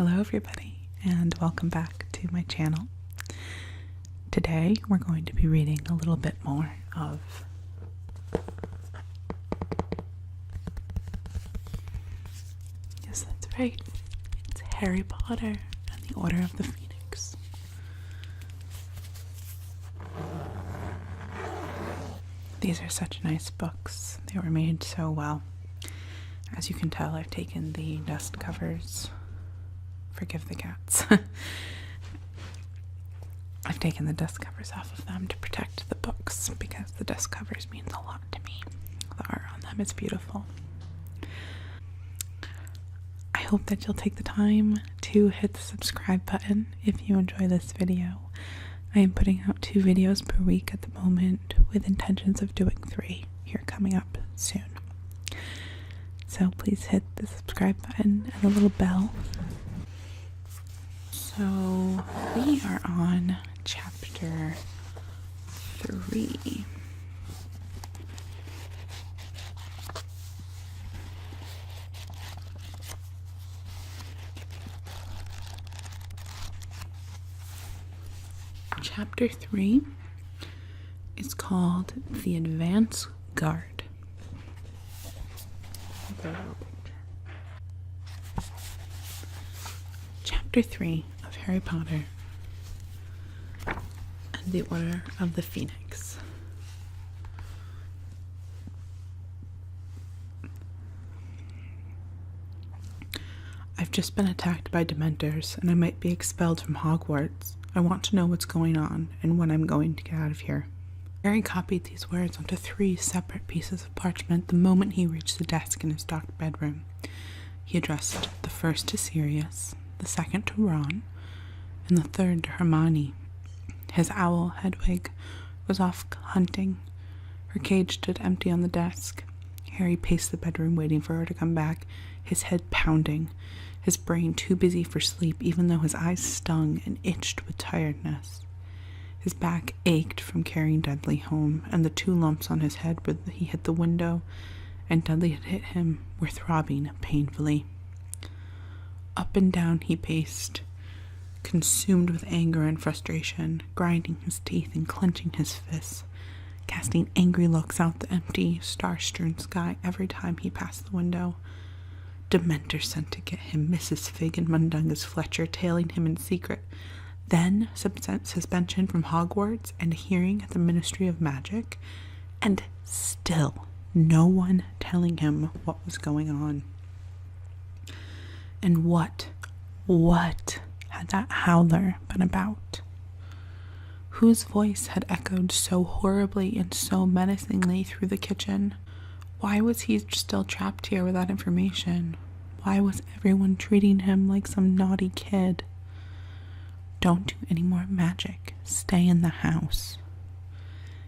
Hello everybody, and welcome back to my channel. Today we're going to be reading a little bit more of yes, that's right, it's Harry Potter and the Order of the Pheonix. These are such nice books. They were made so well. As you can tell, I've taken the dust covers. Forgive the cats. I've taken the dust covers off of them to protect the books because the dust covers means a lot to me. The art on them is beautiful. I hope that you'll take the time to hit the subscribe button if you enjoy this video. I am putting out 2 videos per week at the moment with intentions of doing 3 here coming up soon. So please hit the subscribe button and the little bell. So we are on chapter 3. Chapter 3 is called The Advance Guard. Chapter 3 of Harry Potter and the Order of the Pheonix. I've just been attacked by Dementors and I might be expelled from Hogwarts. I want to know what's going on and when I'm going to get out of here. Harry copied these words onto 3 separate pieces of parchment the moment he reached the desk in his dark bedroom. He addressed the first to Sirius, the second to Ron, and the third to Hermione. His owl, Hedwig, was off hunting. Her cage stood empty on the desk. Harry paced the bedroom waiting for her to come back, his head pounding, his brain too busy for sleep even though his eyes stung and itched with tiredness. His back ached from carrying Dudley home, and the 2 lumps on his head where he hit the window and Dudley had hit him were throbbing painfully. Up and down he paced, consumed with anger and frustration, grinding his teeth and clenching his fists, casting angry looks out the empty, star-strewn sky every time he passed the window. Dementors sent to get him, Mrs. Fig and Mundungus Fletcher tailing him in secret, then suspension from Hogwarts and a hearing at the Ministry of Magic, and still no one telling him what was going on. And what had that howler been about? Whose voice had echoed so horribly and so menacingly through the kitchen? Why was he still trapped here without information? Why was everyone treating him like some naughty kid? Don't do any more magic. Stay in the house.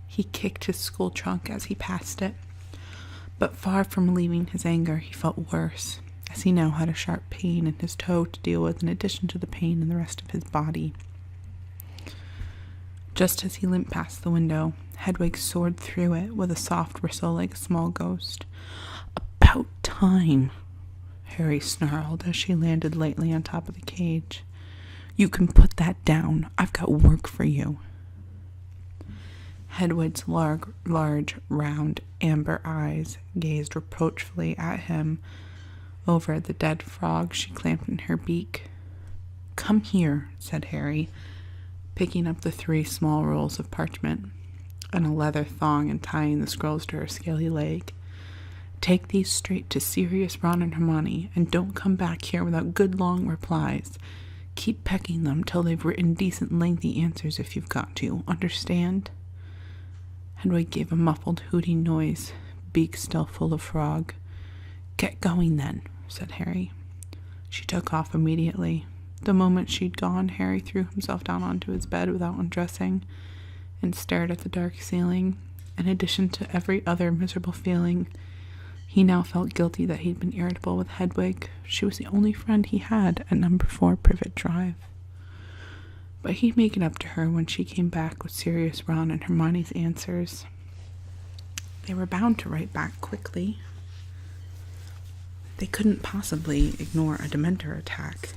He kicked his school trunk as he passed it, but far from leaving his anger, he felt worse, as he now had a sharp pain in his toe to deal with in addition to the pain in the rest of his body. Just as he limped past the window, Hedwig soared through it with a soft whistle like a small ghost. "About time," Harry snarled as she landed lightly on top of the cage. "You can put that down. I've got work for you." Hedwig's large, round, amber eyes gazed reproachfully at him over the dead frog she clamped in her beak. "Come here," said Harry, picking up the 3 small rolls of parchment and a leather thong and tying the scrolls to her scaly leg. "Take these straight to Sirius, Ron, and Hermione, and don't come back here without good long replies. Keep pecking them till they've written decent lengthy answers if you've got to. Understand?" Hedwig gave a muffled hooting noise, beak still full of frog. "Get going then," said Harry. She took off immediately. The moment she'd gone, Harry threw himself down onto his bed without undressing and stared at the dark ceiling. In addition to every other miserable feeling, he now felt guilty that he'd been irritable with Hedwig. She was the only friend he had at number 4 Privet Drive. But he'd make it up to her when she came back with Sirius, Ron, and Hermione's answers. They were bound to write back quickly. They couldn't possibly ignore a Dementor attack.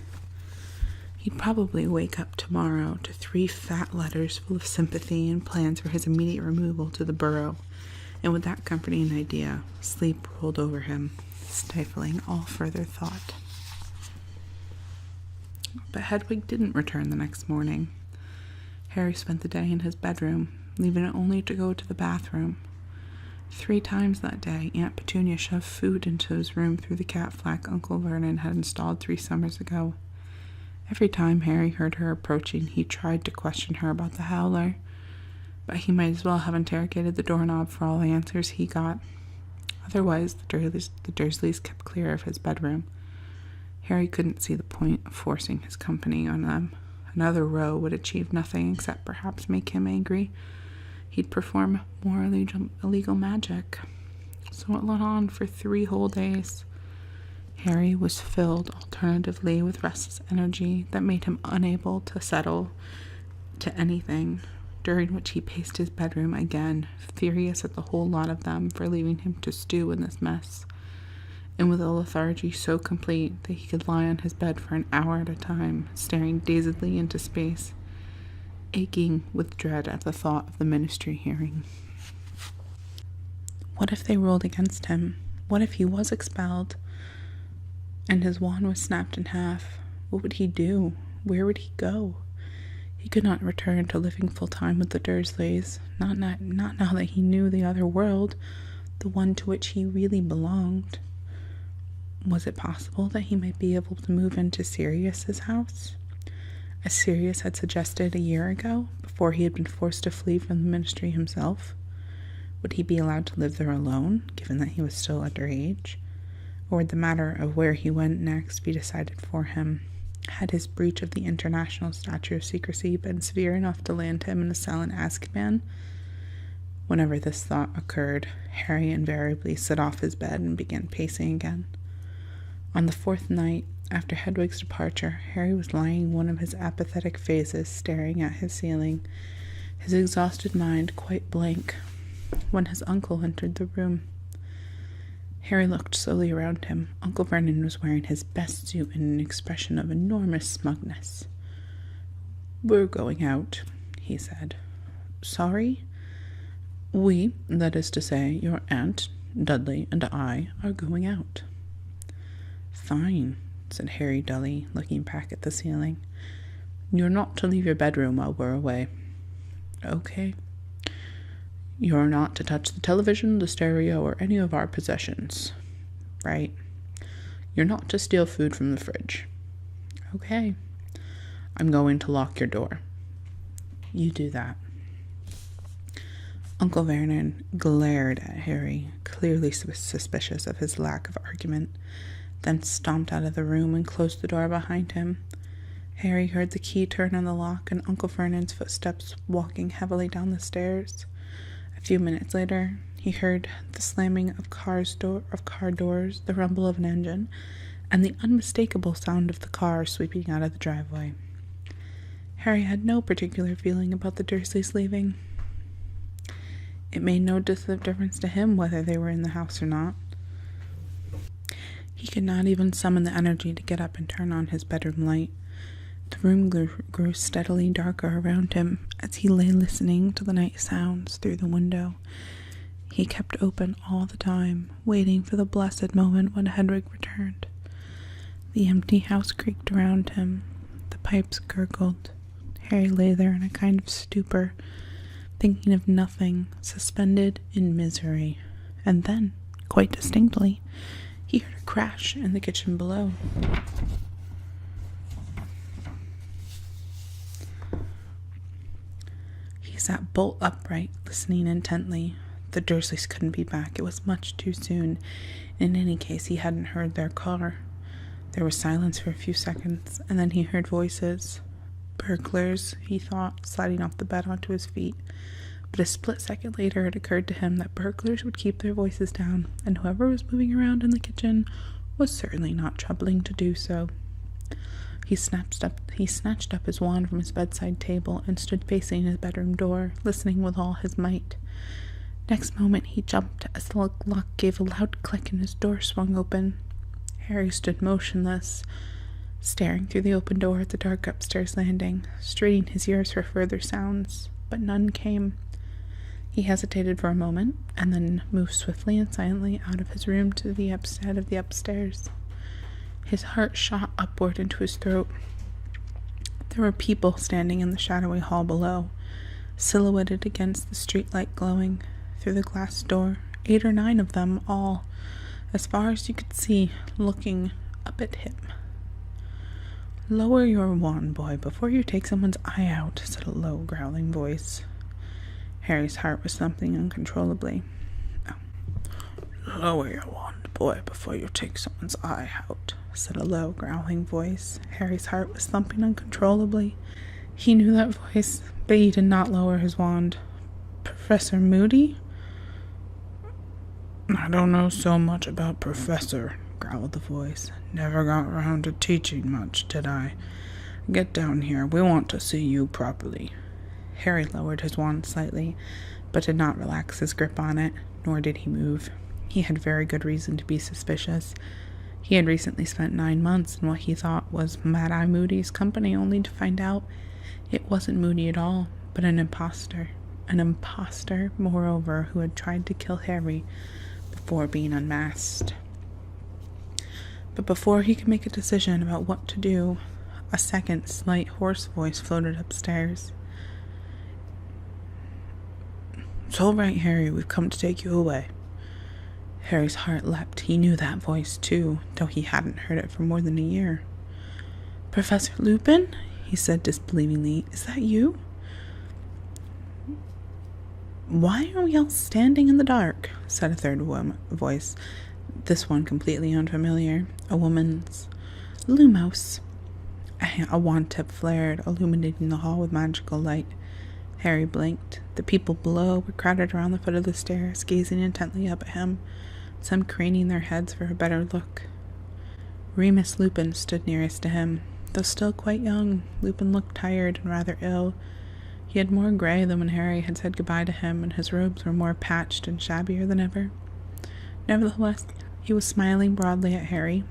He'd probably wake up tomorrow to 3 fat letters full of sympathy and plans for his immediate removal to the burrow, and with that comforting idea, sleep rolled over him, stifling all further thought. But Hedwig didn't return the next morning. Harry spent the day in his bedroom, leaving it only to go to the bathroom. 3 times that day, Aunt Petunia shoved food into his room through the cat flap Uncle Vernon had installed 3 summers ago. Every time Harry heard her approaching, he tried to question her about the howler, but he might as well have interrogated the doorknob for all the answers he got. Otherwise, the Dursleys kept clear of his bedroom. Harry couldn't see the point of forcing his company on them. Another row would achieve nothing except perhaps make him angry. He'd perform more illegal magic. So it went on for 3 whole days. Harry was filled alternatively with restless energy that made him unable to settle to anything, during which he paced his bedroom again, furious at the whole lot of them for leaving him to stew in this mess, and with a lethargy so complete that he could lie on his bed for an hour at a time, staring dazedly into space, aching with dread at the thought of the ministry hearing. What if they ruled against him? What if he was expelled and his wand was snapped in half? What would he do? Where would he go? He could not return to living full-time with the Dursleys, not now that he knew the other world, the one to which he really belonged. Was it possible that he might be able to move into Sirius's house, as Sirius had suggested a year ago, before he had been forced to flee from the ministry himself? Would he be allowed to live there alone, given that he was still underage? Or would the matter of where he went next be decided for him? Had his breach of the international statute of secrecy been severe enough to land him in a cell in Azkaban? Whenever this thought occurred, Harry invariably slid off his bed and began pacing again. On the 4th night after Hedwig's departure, Harry was lying in one of his apathetic phases, staring at his ceiling, his exhausted mind quite blank, when his uncle entered the room. Harry looked slowly around him. Uncle Vernon was wearing his best suit in an expression of enormous smugness. "We're going out," he said. "Sorry?" "We, that is to say, your aunt, Dudley, and I are going out." "Fine," said Harry dully, looking back at the ceiling. "You're not to leave your bedroom while we're away." "Okay." "You're not to touch the television, the stereo, or any of our possessions." "Right." "You're not to steal food from the fridge." "Okay." "I'm going to lock your door." "You do that." Uncle Vernon glared at Harry, clearly suspicious of his lack of argument, then stomped out of the room and closed the door behind him. Harry heard the key turn on the lock and Uncle Vernon's footsteps walking heavily down the stairs. A few minutes later, he heard the slamming of car doors, the rumble of an engine, and the unmistakable sound of the car sweeping out of the driveway. Harry had no particular feeling about the Dursleys leaving. It made no difference to him whether they were in the house or not. He could not even summon the energy to get up and turn on his bedroom light. The room grew steadily darker around him as he lay listening to the night sounds through the window. He kept open all the time, waiting for the blessed moment when Hedwig returned. The empty house creaked around him. The pipes gurgled. Harry lay there in a kind of stupor, thinking of nothing, suspended in misery. And then, quite distinctly, he heard a crash in the kitchen below. He sat bolt upright, listening intently. The Dursleys couldn't be back. It was much too soon. In any case, he hadn't heard their car. There was silence for a few seconds, and then he heard voices. Burglars, he thought, sliding off the bed onto his feet. But a split second later, it occurred to him that burglars would keep their voices down, and whoever was moving around in the kitchen was certainly not troubling to do so. He snatched up his wand from his bedside table and stood facing his bedroom door, listening with all his might. Next moment, he jumped as the lock gave a loud click and his door swung open. Harry stood motionless, staring through the open door at the dark upstairs landing, straining his ears for further sounds, but none came. He hesitated for a moment, and then moved swiftly and silently out of his room to the side of the upstairs. His heart shot upward into his throat. There were people standing in the shadowy hall below, silhouetted against the streetlight glowing through the glass door, 8 or 9 of them all, as far as you could see, looking up at him. "Lower your wand, boy, before you take someone's eye out," said a low, growling voice. Harry's heart was thumping uncontrollably. "Lower your wand, boy, before you take someone's eye out," said a low, growling voice. Harry's heart was thumping uncontrollably. He knew that voice, but he did not lower his wand. "Professor Moody?" "I don't know so much about Professor," growled the voice. "Never got round to teaching much, did I? Get down here. We want to see you properly." Harry lowered his wand slightly, but did not relax his grip on it, nor did he move. He had very good reason to be suspicious. He had recently spent 9 months in what he thought was Mad-Eye Moody's company, only to find out it wasn't Moody at all, but an imposter. An imposter, moreover, who had tried to kill Harry before being unmasked. But before he could make a decision about what to do, a second, slight, hoarse voice floated upstairs. "It's all right, Harry. We've come to take you away." Harry's heart leapt. He knew that voice, too, though he hadn't heard it for more than a year. "Professor Lupin?" he said disbelievingly. "Is that you?" "Why are we all standing in the dark?" said a third voice, this one completely unfamiliar. A woman's. "Lumos." A wand tip flared, illuminating the hall with magical light. Harry blinked. The people below were crowded around the foot of the stairs, gazing intently up at him, some craning their heads for a better look. Remus Lupin stood nearest to him. Though still quite young, Lupin looked tired and rather ill. He had more gray than when Harry had said goodbye to him, and his robes were more patched and shabbier than ever. Nevertheless, he was smiling broadly at Harry.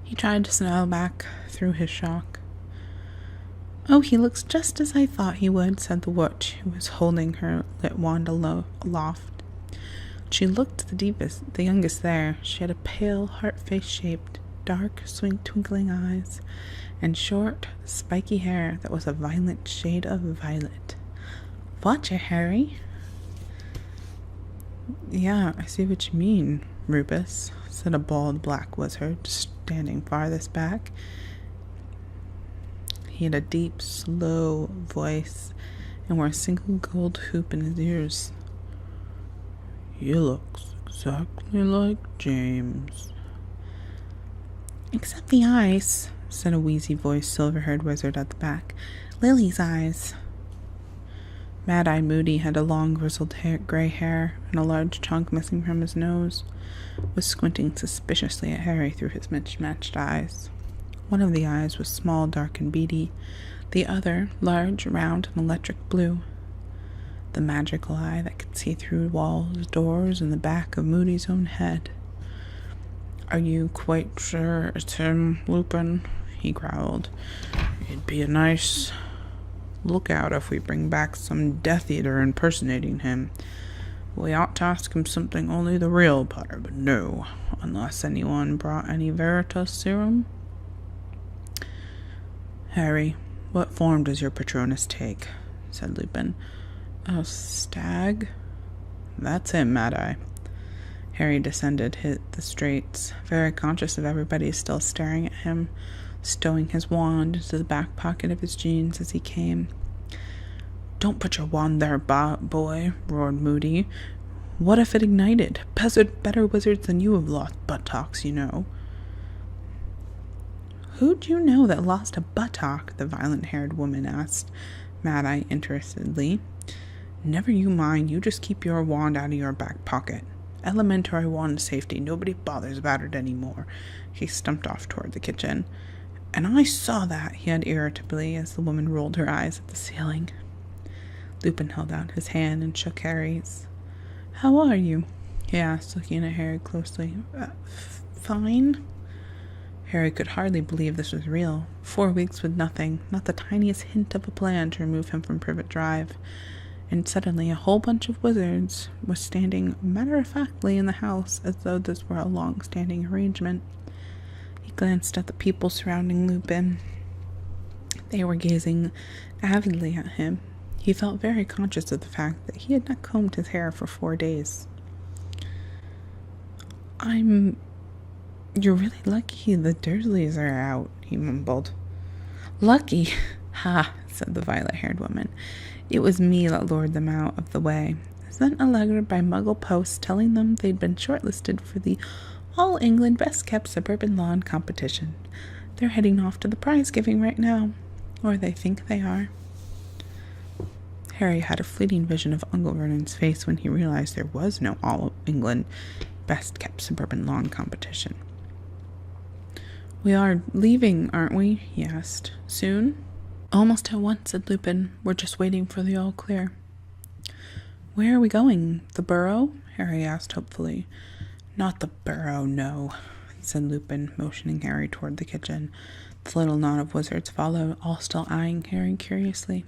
He tried to smile back through his shock. "Oh, he looks just as I thought he would," said the witch, who was holding her lit wand aloft. She looked the youngest there. She had a pale, heart-face shaped, dark, twinkling eyes, and short, spiky hair that was a violent shade of violet. "Watch it, Harry." "Yeah, I see what you mean, Rubus," said a bald black wizard, standing farthest back. He had a deep, slow voice and wore a single gold hoop in his ears. "You look exactly like James." "Except the eyes," said a wheezy-voiced, silver-haired wizard at the back. "Lily's eyes." Mad-Eye Moody had a long, grizzled gray hair and a large chunk missing from his nose, was squinting suspiciously at Harry through his mismatched eyes. One of the eyes was small, dark, and beady. The other, large, round, and electric blue. The magical eye that could see through walls, doors, and the back of Moody's own head. "Are you quite sure it's him, Lupin?" he growled. "It'd be a nice lookout if we bring back some Death Eater impersonating him. We ought to ask him something only the real Potter would know, unless anyone brought any Veritas serum." "Harry, what form does your Patronus take?" said Lupin. "A stag?" "That's him, Mad-Eye." Harry descended the straits, very conscious of everybody still staring at him, stowing his wand into the back pocket of his jeans as he came. "Don't put your wand there, boy," roared Moody. "What if it ignited? Better wizards than you have lost buttocks, you know." "Who'd you know that lost a buttock?" the violet-haired woman asked, Mad-Eye interestedly. "Never you mind, you just keep your wand out of your back pocket. Elementary wand safety, nobody bothers about it anymore." He stumped off toward the kitchen. "And I saw that," he said irritably as the woman rolled her eyes at the ceiling. Lupin held out his hand and shook Harry's. "How are you?" he asked, looking at Harry closely. Fine." Harry could hardly believe this was real. 4 weeks with nothing, not the tiniest hint of a plan to remove him from Privet Drive. And suddenly a whole bunch of wizards was standing matter-of-factly in the house as though this were a long-standing arrangement. He glanced at the people surrounding Lupin. They were gazing avidly at him. He felt very conscious of the fact that he had not combed his hair for 4 days. You're really lucky the Dursleys are out, he mumbled. Lucky? Ha, said the violet-haired woman. It was me that lured them out of the way. Sent a letter by Muggle post telling them they'd been shortlisted for the All-England Best-Kept Suburban Lawn competition. They're heading off to the prize-giving right now. Or they think they are. Harry had a fleeting vision of Uncle Vernon's face when he realized there was no All-England Best-Kept Suburban Lawn competition. We are leaving, aren't we? He asked. Soon? Almost at once, said Lupin. We're just waiting for the all clear. Where are we going? The Burrow? Harry asked hopefully. Not the Burrow, no, said Lupin, motioning Harry toward the kitchen. The little knot of wizards followed, all still eyeing Harry curiously.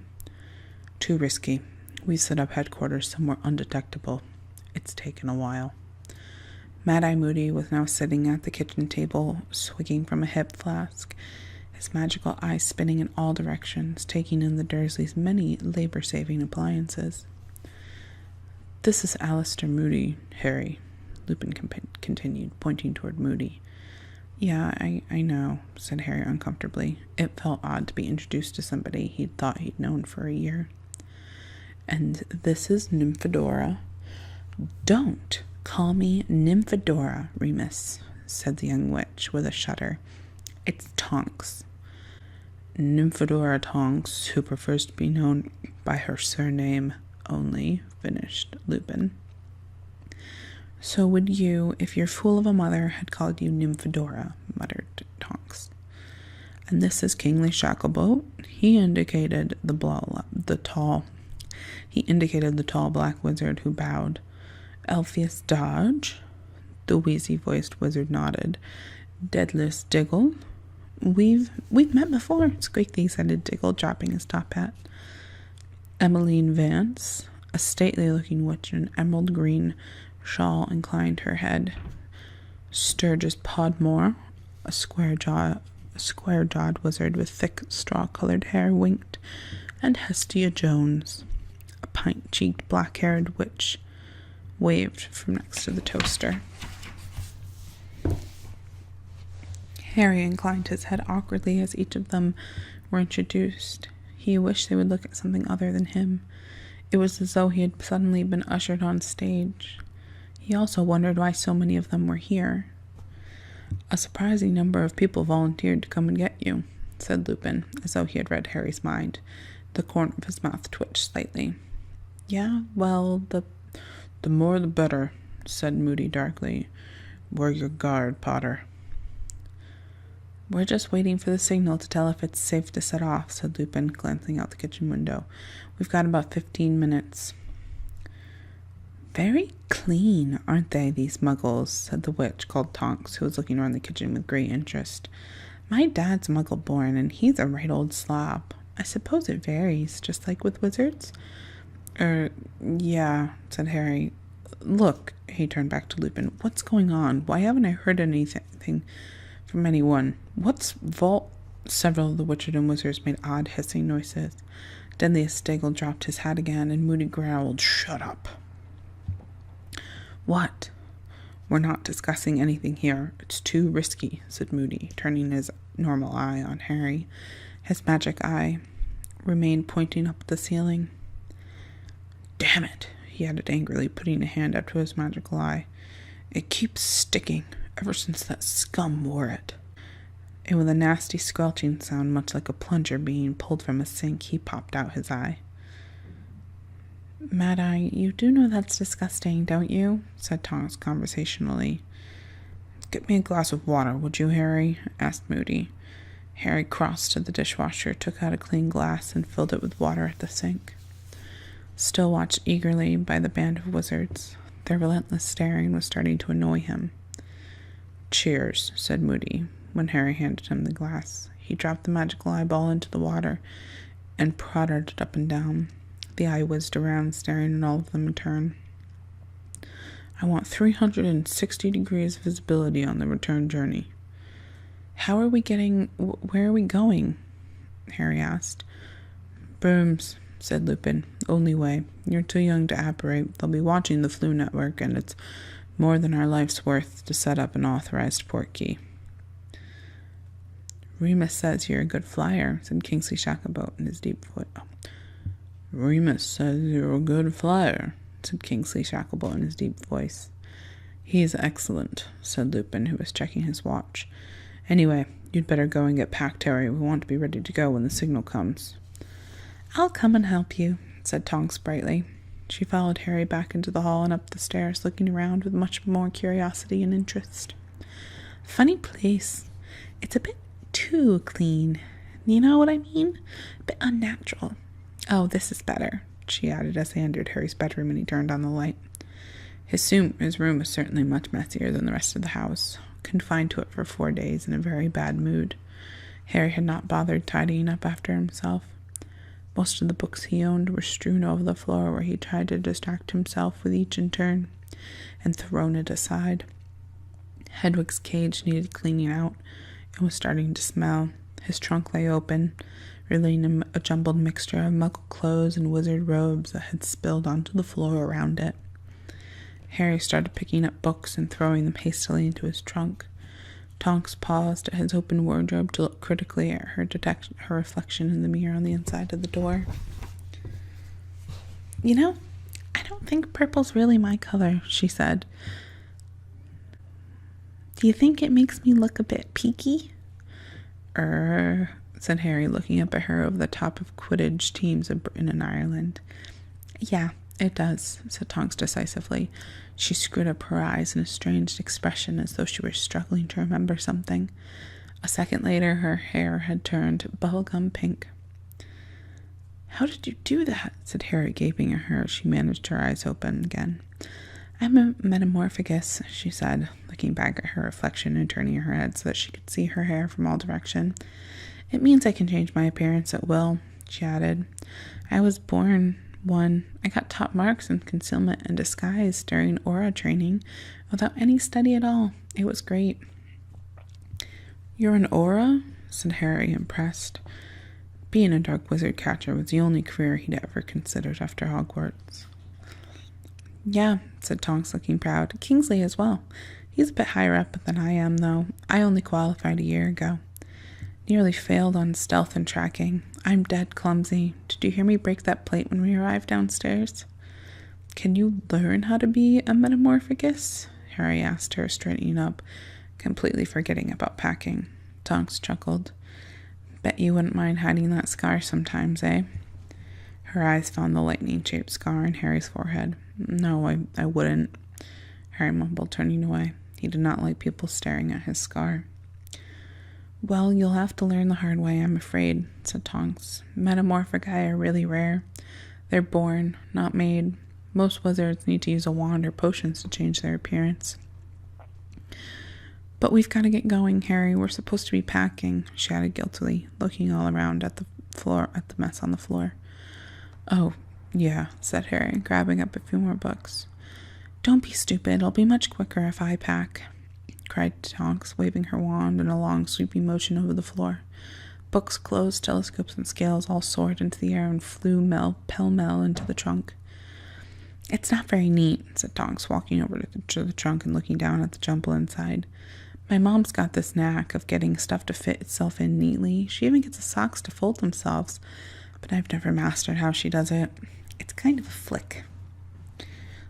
Too risky. We set up headquarters somewhere undetectable. It's taken a while. Mad-Eye Moody was now sitting at the kitchen table, swigging from a hip flask, his magical eyes spinning in all directions, taking in the Dursleys' many labor-saving appliances. This is Alistair Moody, Harry, Lupin continued, pointing toward Moody. Yeah, I know, said Harry uncomfortably. It felt odd to be introduced to somebody he'd thought he'd known for a year. And this is Nymphadora. Don't call me Nymphadora, Remus, said the young witch with a shudder. It's Tonks. Nymphadora Tonks, who prefers to be known by her surname only, finished Lupin. So would you, if your fool of a mother had called you Nymphadora, muttered Tonks. And this is Kingsley Shacklebolt. He indicated the tall black wizard who bowed. Elpheus Dodge, the wheezy-voiced wizard nodded. Daedalus Diggle. We've met before, squeaked the excited Diggle, dropping his top hat. Emmeline Vance, a stately-looking witch in an emerald green shawl, inclined her head. Sturgis Podmore, a square-jawed wizard with thick straw-colored hair, winked. And Hestia Jones, a pint-cheeked black-haired witch, waved from next to the toaster. Harry inclined his head awkwardly as each of them were introduced. He wished they would look at something other than him. It was as though he had suddenly been ushered on stage. He also wondered why so many of them were here. A surprising number of people volunteered to come and get you, said Lupin, as though he had read Harry's mind. The corner of his mouth twitched slightly. Yeah, well, the more the better, said Moody darkly. Wear your guard, Potter. We're just waiting for the signal to tell if it's safe to set off, said Lupin, glancing out the kitchen window. We've got about 15 minutes. Very clean, aren't they, these muggles, said the witch, called Tonks, who was looking around the kitchen with great interest. My dad's muggle-born, and he's a right old slob. I suppose it varies, just like with wizards. Yeah, said Harry. Look, he turned back to Lupin. What's going on? Why haven't I heard anything from anyone? What's vault? Several of the Witchard and Wizards made odd hissing noises. Deadliest Diggle dropped his hat again, and Moody growled, Shut up. What? We're not discussing anything here. It's too risky, said Moody, turning his normal eye on Harry. His magic eye remained pointing up at the ceiling. Damn it, he added angrily, putting a hand up to his magical eye. It keeps sticking, ever since that scum wore it. And with a nasty squelching sound, much like a plunger being pulled from a sink, he popped out his eye. Mad-Eye, you do know that's disgusting, don't you? Said Tonks conversationally. Get me a glass of water, would you, Harry? Asked Moody. Harry crossed to the dishwasher, took out a clean glass, and filled it with water at the sink. Still watched eagerly by the band of wizards. Their relentless staring was starting to annoy him. Cheers, said Moody, when Harry handed him the glass. He dropped the magical eyeball into the water and prodded it up and down. The eye whizzed around, staring at all of them in turn. I want 360 degrees visibility on the return journey. Where are we going? Harry asked. Brooms, said Lupin. Only way. You're too young to apparate. They'll be watching the Flu Network, and it's more than our life's worth to set up an authorized port key. Remus says you're a good flyer, said Kingsley Shacklebolt in his deep voice. Remus says you're a good flyer, said Kingsley Shacklebolt in his deep voice. He is excellent, said Lupin, who was checking his watch. Anyway, you'd better go and get packed, Harry. We want to be ready to go when the signal comes. I'll come and help you, said Tonks brightly. She followed Harry back into the hall and up the stairs, looking around with much more curiosity and interest. Funny place. It's a bit too clean. You know what I mean? A bit unnatural. Oh, this is better, she added as they entered Harry's bedroom and he turned on the light. His room was certainly much messier than the rest of the house. Confined to it for 4 days in a very bad mood, Harry had not bothered tidying up after himself. Most of the books he owned were strewn over the floor where he tried to distract himself with each in turn, and thrown it aside. Hedwig's cage needed cleaning out and was starting to smell. His trunk lay open, revealing a jumbled mixture of muggle clothes and wizard robes that had spilled onto the floor around it. Harry started picking up books and throwing them hastily into his trunk. Tonks paused at his open wardrobe to look critically at her reflection in the mirror on the inside of the door. You know, I don't think purple's really my color, she said. Do you think it makes me look a bit peaky? Said Harry, looking up at her over the top of Quidditch teams of Britain and Ireland. Yeah, it does, said Tonks decisively. She screwed up her eyes in a strange expression as though she were struggling to remember something. A second later, her hair had turned bubblegum pink. How did you do that? Said Harry, gaping at her as she managed her eyes open again. I'm a metamorphagus, she said, looking back at her reflection and turning her head so that she could see her hair from all directions. It means I can change my appearance at will, she added. I was born one. I got top marks in concealment and disguise during aura training without any study at all. It was great. You're an aura? Said Harry, impressed. Being a dark wizard catcher was the only career he'd ever considered after Hogwarts. Yeah, said Tonks, looking proud. Kingsley as well. He's a bit higher up than I am, though. I only qualified a year ago. Nearly failed on stealth and tracking. I'm dead clumsy. Did you hear me break that plate when we arrived downstairs? Can you learn how to be a metamorphagus? Harry asked her, straightening up, completely forgetting about packing. Tonks chuckled. Bet you wouldn't mind hiding that scar sometimes, eh? Her eyes found the lightning-shaped scar on Harry's forehead. No, I wouldn't, Harry mumbled, turning away. He did not like people staring at his scar. Well, you'll have to learn the hard way, I'm afraid, said Tonks. Metamorphagi are really rare. They're born, not made. Most wizards need to use a wand or potions to change their appearance. But we've got to get going, Harry. We're supposed to be packing, she added guiltily, looking all around at the mess on the floor. Oh, yeah, said Harry, grabbing up a few more books. Don't be stupid. It'll be much quicker if I pack, cried Tonks, waving her wand in a long, sweeping motion over the floor. Books, clothes, telescopes, and scales all soared into the air and flew pell-mell into the trunk. It's not very neat, said Tonks, walking over to the trunk and looking down at the jumble inside. My mom's got this knack of getting stuff to fit itself in neatly. She even gets the socks to fold themselves, but I've never mastered how she does it. It's kind of a flick.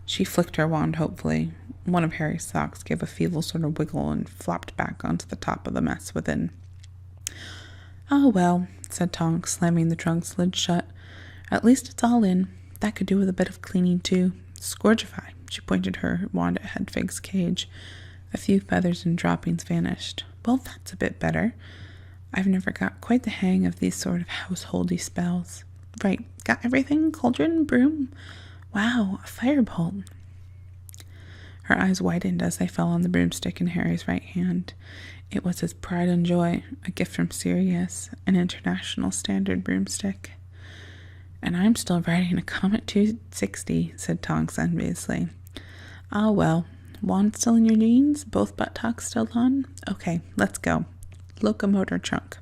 She flicked her wand hopefully. One of Harry's socks gave a feeble sort of wiggle and flopped back onto the top of the mess within. Oh, well, said Tonks, slamming the trunk's lid shut. At least it's all in. That could do with a bit of cleaning, too. Scourgify. She pointed her wand at Hedwig's cage. A few feathers and droppings vanished. Well, that's a bit better. I've never got quite the hang of these sort of householdy spells. Right, got everything? Cauldron, broom? Wow, a firebolt. Her eyes widened as they fell on the broomstick in Harry's right hand. It was his pride and joy, a gift from Sirius, an international standard broomstick. "And I'm still riding a Comet 260, said Tonks enviously. "Ah, well. Wand still in your jeans? Both buttocks still on? Okay, let's go. Locomotor trunk."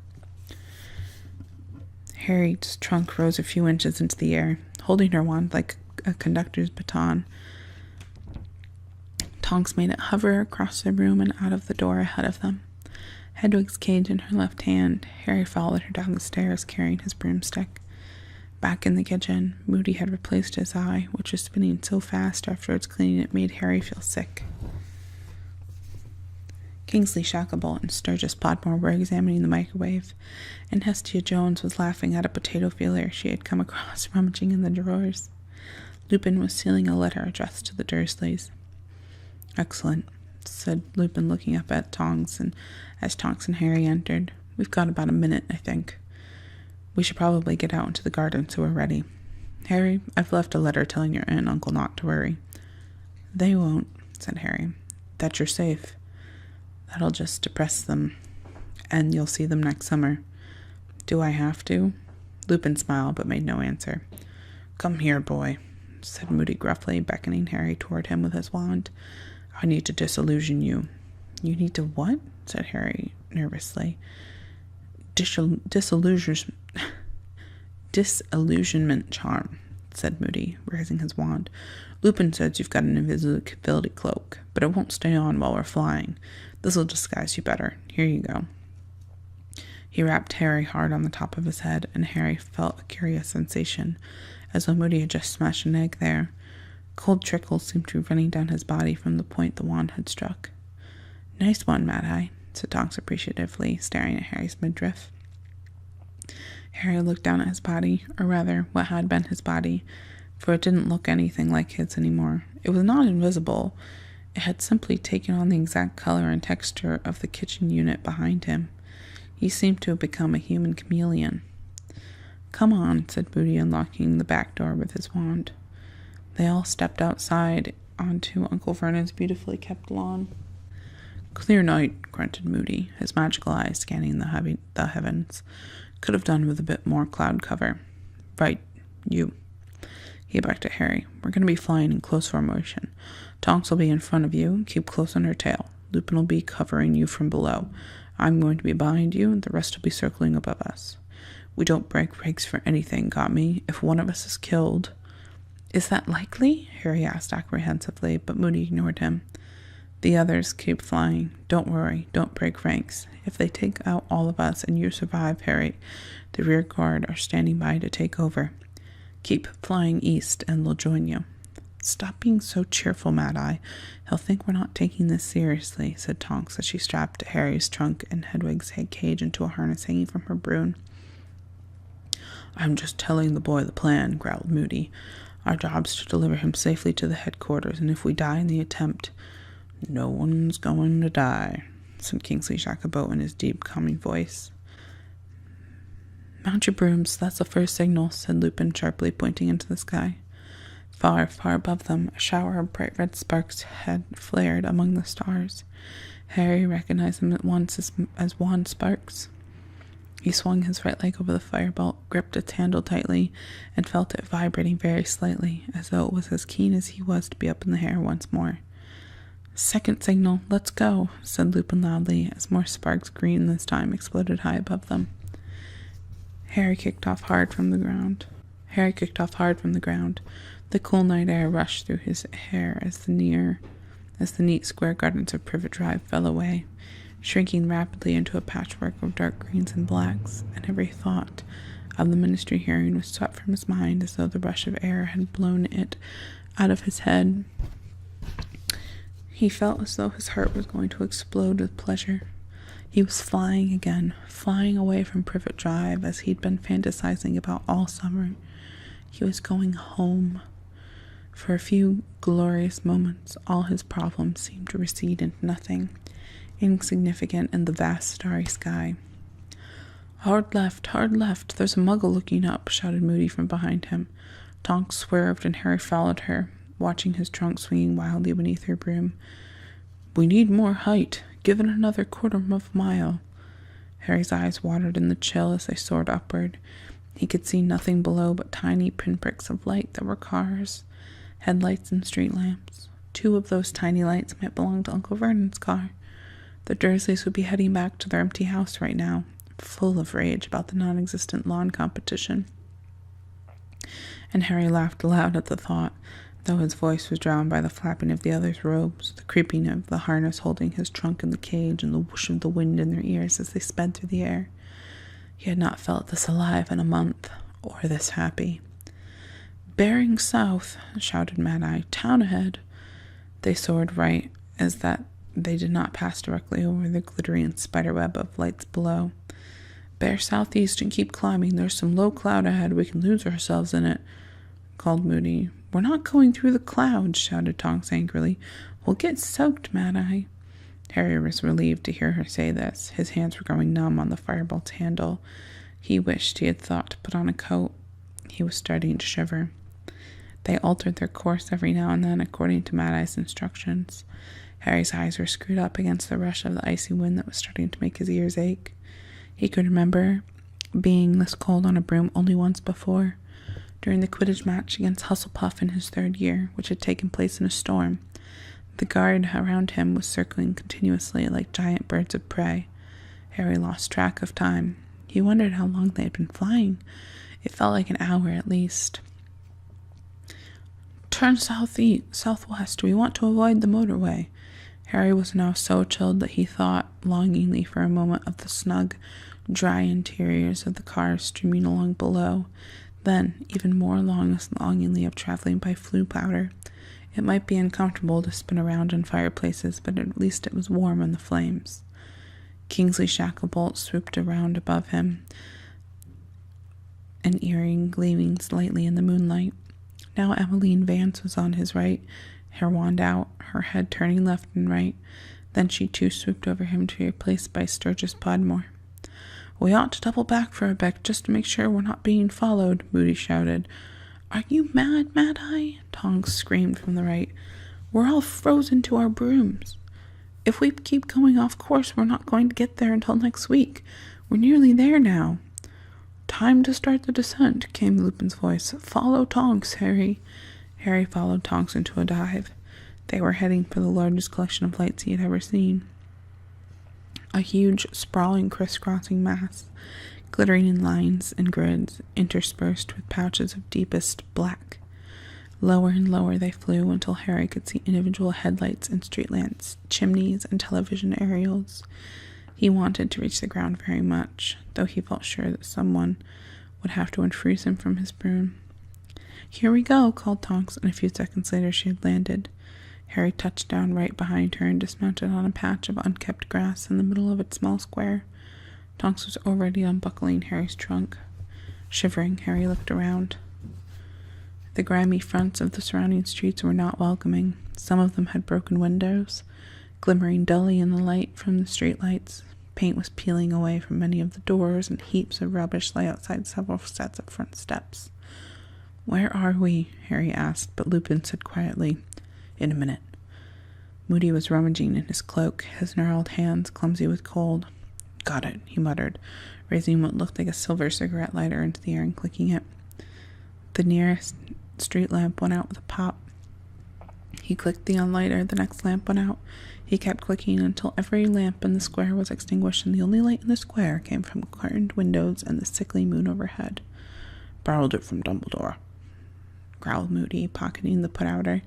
Harry's trunk rose a few inches into the air, holding her wand like a conductor's baton. Tonks made it hover across the room and out of the door ahead of them. Hedwig's cage in her left hand, Harry followed her down the stairs carrying his broomstick. Back in the kitchen, Moody had replaced his eye, which was spinning so fast after its cleaning it made Harry feel sick. Kingsley Shacklebolt and Sturgis Podmore were examining the microwave, and Hestia Jones was laughing at a potato peeler she had come across rummaging in the drawers. Lupin was sealing a letter addressed to the Dursleys. "Excellent," said Lupin, looking up at Tonks, and as Tonks and Harry entered. "We've got about a minute, I think. We should probably get out into the garden so we're ready. Harry, I've left a letter telling your aunt and uncle not to worry." "They won't," said Harry. "That you're safe. That'll just depress them, and you'll see them next summer." "Do I have to?" Lupin smiled but made no answer. "Come here, boy," said Moody gruffly, beckoning Harry toward him with his wand. "I need to disillusion you." "You need to what?" said Harry nervously. Disillusionment charm," said Moody, raising his wand. "Lupin says you've got an invisibility cloak, but it won't stay on while we're flying. This'll disguise you better. Here you go." He rapped Harry hard on the top of his head, and Harry felt a curious sensation, as though Moody had just smashed an egg there. Cold trickles seemed to be running down his body from the point the wand had struck. "Nice one, Mad-Eye," said Tonks appreciatively, staring at Harry's midriff. Harry looked down at his body, or rather, what had been his body, for it didn't look anything like his anymore. It was not invisible. It had simply taken on the exact color and texture of the kitchen unit behind him. He seemed to have become a human chameleon. "Come on," said Moody, unlocking the back door with his wand. They all stepped outside onto Uncle Vernon's beautifully kept lawn. "Clear night," grunted Moody, his magical eyes scanning the heavens. "Could have done with a bit more cloud cover." "Right, you." He backed at Harry. "We're going to be flying in close formation. Tonks will be in front of you. Keep close on her tail. Lupin will be covering you from below. I'm going to be behind you, and the rest will be circling above us. We don't break ranks for anything, got me? If one of us is killed—" "Is that likely?" Harry asked apprehensively, but Moody ignored him. "The others keep flying. Don't worry. Don't break ranks. If they take out all of us and you survive, Harry, the rear guard are standing by to take over. Keep flying east and they'll join you." "Stop being so cheerful, Mad-Eye. He'll think we're not taking this seriously," said Tonks as she strapped Harry's trunk and Hedwig's head cage into a harness hanging from her broom. "I'm just telling the boy the plan," growled Moody. "Our job's to deliver him safely to the headquarters, and if we die in the attempt—" "No one's going to die," said Kingsley Shacklebolt in his deep, calming voice. "Mount your brooms, that's the first signal," said Lupin sharply, pointing into the sky. Far, far above them, a shower of bright red sparks had flared among the stars. Harry recognized them at once as wand sparks. He swung his right leg over the firebolt, gripped its handle tightly, and felt it vibrating very slightly, as though it was as keen as he was to be up in the air once more. "Second signal, let's go," said Lupin loudly, as more sparks, green this time, exploded high above them. Harry kicked off hard from the ground. The cool night air rushed through his hair as the neat square gardens of Privet Drive fell away, shrinking rapidly into a patchwork of dark greens and blacks, and every thought of the ministry hearing was swept from his mind as though the rush of air had blown it out of his head. He felt as though his heart was going to explode with pleasure. He was flying again, flying away from Privet Drive as he'd been fantasizing about all summer. He was going home. For a few glorious moments, all his problems seemed to recede into nothing, insignificant in the vast starry sky. Hard left, there's a muggle looking up," shouted Moody from behind him. Tonks swerved and Harry followed her. watching his trunk swinging wildly beneath her broom. "We need more height. Give it another quarter of a mile." Harry's eyes watered in the chill as they soared upward. He could see nothing below but tiny pinpricks of light that were cars, headlights, and street lamps. 2 of those tiny lights might belong to Uncle Vernon's car. The Dursleys would be heading back to their empty house right now, full of rage about the non-existent lawn competition. And Harry laughed aloud at the thought, though his voice was drowned by the flapping of the others' robes, the creeping of the harness holding his trunk in the cage, and the whoosh of the wind in their ears as they sped through the air. He had not felt this alive in a month, or this happy. "Bearing south," shouted Mad-Eye. "Town ahead." They soared right, as that they did not pass directly over the glittering spiderweb of lights below. "Bear southeast and keep climbing. There's some low cloud ahead. We can lose ourselves in it," called Moody. "We're not going through the clouds," shouted Tonks angrily. "We'll get soaked, Mad-Eye." Harry was relieved to hear her say this. His hands were growing numb on the firebolt's handle. He wished he had thought to put on a coat. He was starting to shiver. They altered their course every now and then according to Mad-Eye's instructions. Harry's eyes were screwed up against the rush of the icy wind that was starting to make his ears ache. He could remember being this cold on a broom only once before, during the Quidditch match against Hufflepuff in his 3rd year, which had taken place in a storm. The guard around him was circling continuously like giant birds of prey. Harry lost track of time. He wondered how long they had been flying. It felt like an hour at least. "Turn southwest. We want to avoid the motorway." Harry was now so chilled that he thought longingly for a moment of the snug, dry interiors of the cars streaming along below. Then, even more longingly of traveling by flue powder. It might be uncomfortable to spin around in fireplaces, but at least it was warm in the flames. Kingsley Shacklebolt swooped around above him, an earring gleaming slightly in the moonlight. Now Emmeline Vance was on his right, her wand out, her head turning left and right. Then she too swooped over him to be replaced by Sturgis Podmore. "We ought to double back for a bit, just to make sure we're not being followed," Moody shouted. "Are you mad, Mad-Eye?" Tonks screamed from the right. "We're all frozen to our brooms. If we keep going off course, we're not going to get there until next week. We're nearly there now." "Time to start the descent," came Lupin's voice. "Follow Tonks, Harry." Harry followed Tonks into a dive. They were heading for the largest collection of lights he had ever seen. A huge, sprawling, crisscrossing mass, glittering in lines and grids, interspersed with pouches of deepest black. Lower and lower they flew until Harry could see individual headlights and street lamps, chimneys, and television aerials. He wanted to reach the ground very much, though he felt sure that someone would have to unfreeze him from his broom. "Here we go," called Tonks, and a few seconds later she had landed. Harry touched down right behind her and dismounted on a patch of unkept grass in the middle of its small square. Tonks was already unbuckling Harry's trunk. Shivering, Harry looked around. The grimy fronts of the surrounding streets were not welcoming. Some of them had broken windows, glimmering dully in the light from the streetlights. Paint was peeling away from many of the doors, and heaps of rubbish lay outside several sets of front steps. "Where are we?" Harry asked, but Lupin said quietly, "In a minute." Moody was rummaging in his cloak, his gnarled hands clumsy with cold. "Got it," he muttered, raising what looked like a silver cigarette lighter into the air and clicking it. The nearest street lamp went out with a pop. He clicked the on lighter, the next lamp went out. He kept clicking until every lamp in the square was extinguished, and the only light in the square came from curtained windows and the sickly moon overhead. "Borrowed it from Dumbledore," growled Moody, pocketing the put-outer.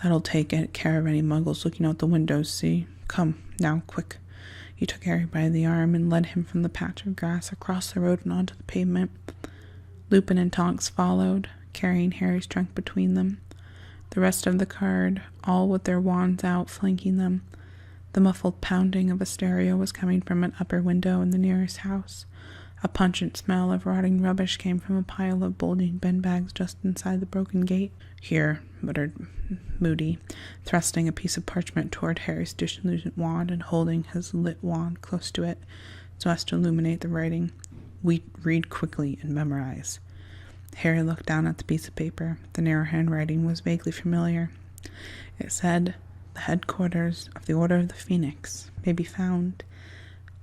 "That'll take care of any muggles looking out the windows, see? Come, now, quick." He took Harry by the arm and led him from the patch of grass across the road and onto the pavement. Lupin and Tonks followed, carrying Harry's trunk between them. The rest of the guard, all with their wands out, flanking them. The muffled pounding of a stereo was coming from an upper window in the nearest house. A pungent smell of rotting rubbish came from a pile of bulging bin bags just inside the broken gate. "Here," muttered Moody, thrusting a piece of parchment toward Harry's disillusioned wand and holding his lit wand close to it so as to illuminate the writing. "We read quickly and memorize." Harry looked down at the piece of paper. The narrow handwriting was vaguely familiar. It said, "The headquarters of the Order of the Pheonix may be found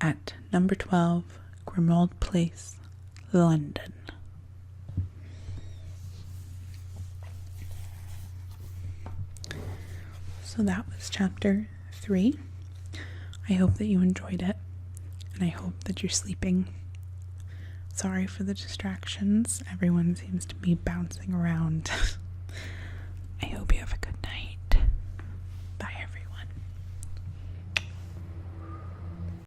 at number 12, Grimmauld Place, London." So that was chapter 3. I hope that you enjoyed it, and I hope that you're sleeping. Sorry for the distractions. Everyone seems to be bouncing around.